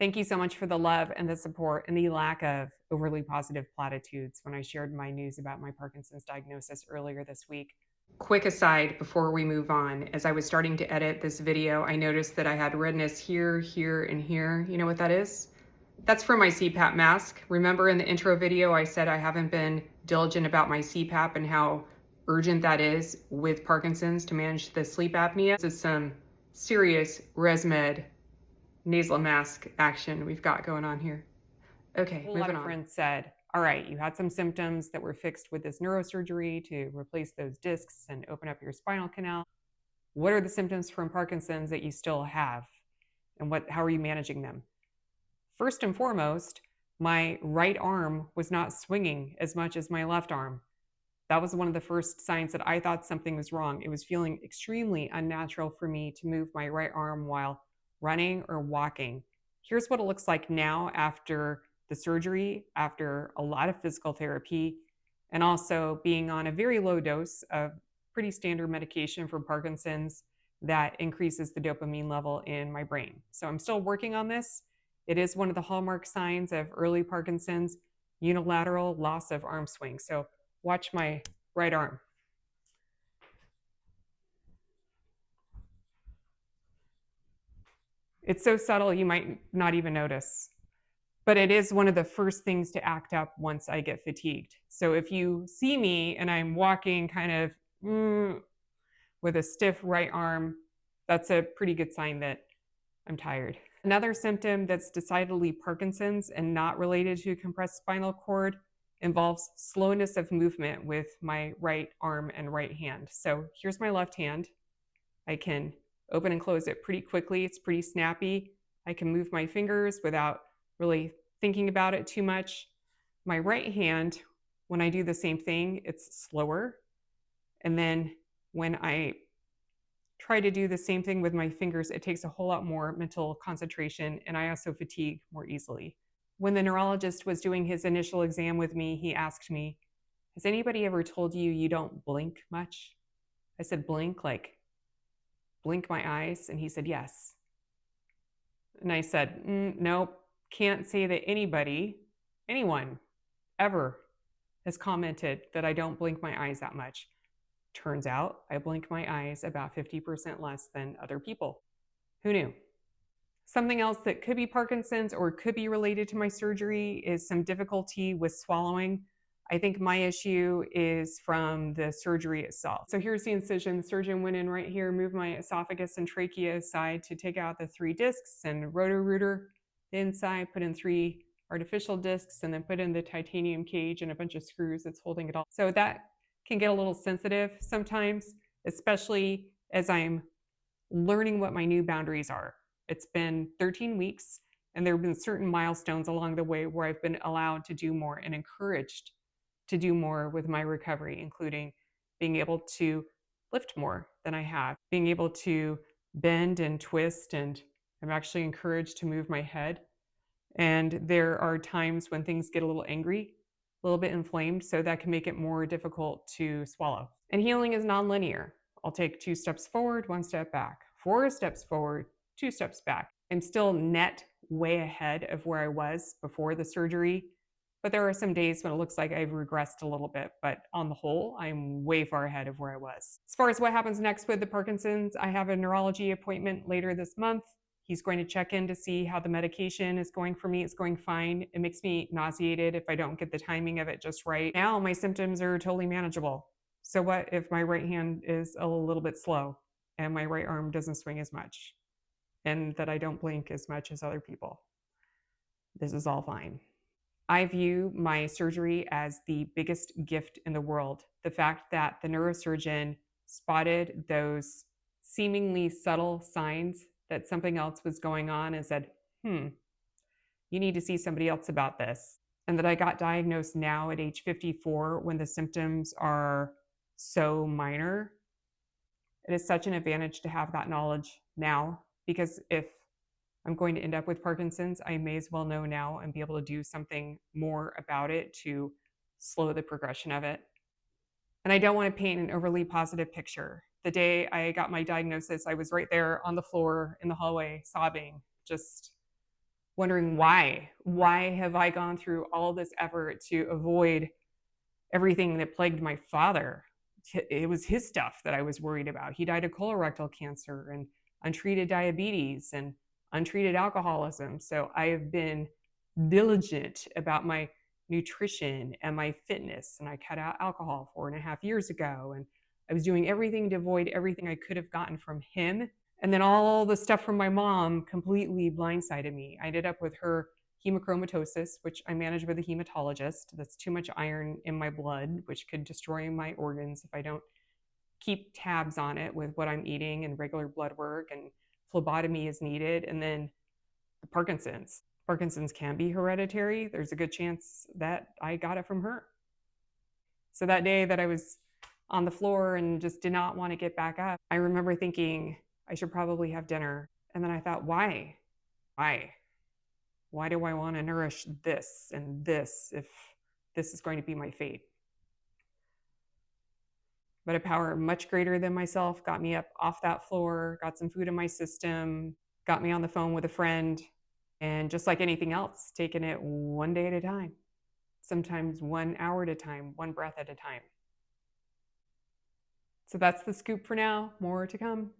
Thank you so much for the love and the support and the lack of overly positive platitudes when I shared my news about my Parkinson's diagnosis earlier this week. Quick aside before we move on, as I was starting to edit this video, I noticed that I had redness here, here, and here. You know what that is? That's from my CPAP mask. Remember in the intro video, I said I haven't been diligent about my CPAP and how urgent that is with Parkinson's to manage the sleep apnea. This is some serious ResMed nasal mask action we've got going on here. Okay, moving on. A lot of friends said, all right, you had some symptoms that were fixed with this neurosurgery to replace those discs and open up your spinal canal. What are the symptoms from Parkinson's that you still have? And how are you managing them? First and foremost, my right arm was not swinging as much as my left arm. That was one of the first signs that I thought something was wrong. It was feeling extremely unnatural for me to move my right arm while running or walking. Here's what it looks like now after the surgery, after a lot of physical therapy, and also being on a very low dose of pretty standard medication for Parkinson's that increases the dopamine level in my brain. So I'm still working on this. It is one of the hallmark signs of early Parkinson's, unilateral loss of arm swing. So watch my right arm. It's so subtle you might not even notice. But it is one of the first things to act up once I get fatigued. So if you see me and I'm walking kind of with a stiff right arm, that's a pretty good sign that I'm tired. Another symptom that's decidedly Parkinson's and not related to compressed spinal cord involves slowness of movement with my right arm and right hand. So here's my left hand. I can open and close it pretty quickly. It's pretty snappy. I can move my fingers without really thinking about it too much. My right hand, when I do the same thing, it's slower. And then when I try to do the same thing with my fingers, it takes a whole lot more mental concentration, and I also fatigue more easily. When the neurologist was doing his initial exam with me, he asked me, has anybody ever told you you don't blink much? I said, blink, like blink my eyes? And he said, yes. And I said, nope, can't say that anyone ever has commented that I don't blink my eyes that much. Turns out I blink my eyes about 50% less than other people. Who knew? Something else that could be Parkinson's or could be related to my surgery is some difficulty with swallowing. I think my issue is from the surgery itself. So here's the incision. The surgeon went in right here, moved my esophagus and trachea aside to take out the 3 discs and roto-rooter the inside, put in 3 artificial discs, and then put in the titanium cage and a bunch of screws that's holding it all. So that can get a little sensitive sometimes, especially as I'm learning what my new boundaries are. It's been 13 weeks, and there have been certain milestones along the way where I've been allowed to do more and encouraged to do more with my recovery, including being able to lift more than I have, being able to bend and twist, and I'm actually encouraged to move my head. And there are times when things get a little angry, a little bit inflamed, so that can make it more difficult to swallow. And healing is nonlinear. I'll take 2 steps forward, 1 step back, 4 steps forward, 2 steps back. I'm still net way ahead of where I was before the surgery, but there are some days when it looks like I've regressed a little bit, but on the whole, I'm way far ahead of where I was. As far as what happens next with the Parkinson's, I have a neurology appointment later this month. He's going to check in to see how the medication is going for me. It's going fine. It makes me nauseated if I don't get the timing of it just right. Now my symptoms are totally manageable. So what if my right hand is a little bit slow and my right arm doesn't swing as much and that I don't blink as much as other people? This is all fine. I view my surgery as the biggest gift in the world. The fact that the neurosurgeon spotted those seemingly subtle signs that something else was going on and said, you need to see somebody else about this. And that I got diagnosed now at age 54 when the symptoms are so minor. It is such an advantage to have that knowledge now, because if I'm going to end up with Parkinson's, I may as well know now and be able to do something more about it to slow the progression of it. And I don't want to paint an overly positive picture. The day I got my diagnosis, I was right there on the floor in the hallway, sobbing, just wondering why. Why have I gone through all this effort to avoid everything that plagued my father? It was his stuff that I was worried about. He died of colorectal cancer and untreated diabetes and untreated alcoholism. So I have been diligent about my nutrition and my fitness. And I cut out alcohol 4.5 years ago. And I was doing everything to avoid everything I could have gotten from him. And then all the stuff from my mom completely blindsided me. I ended up with her hemochromatosis, which I manage with a hematologist. That's too much iron in my blood, which could destroy my organs if I don't keep tabs on it with what I'm eating and regular blood work, and phlebotomy is needed. And then the Parkinson's. Parkinson's can be hereditary. There's a good chance that I got it from her. So that day that I was on the floor and just did not want to get back up, I remember thinking I should probably have dinner. And then I thought, why? Why? Why do I want to nourish this and this if this is going to be my fate? But a power much greater than myself got me up off that floor, got some food in my system, got me on the phone with a friend, and just like anything else, taking it one day at a time, sometimes 1 hour at a time, one breath at a time. So that's the scoop for now. More to come.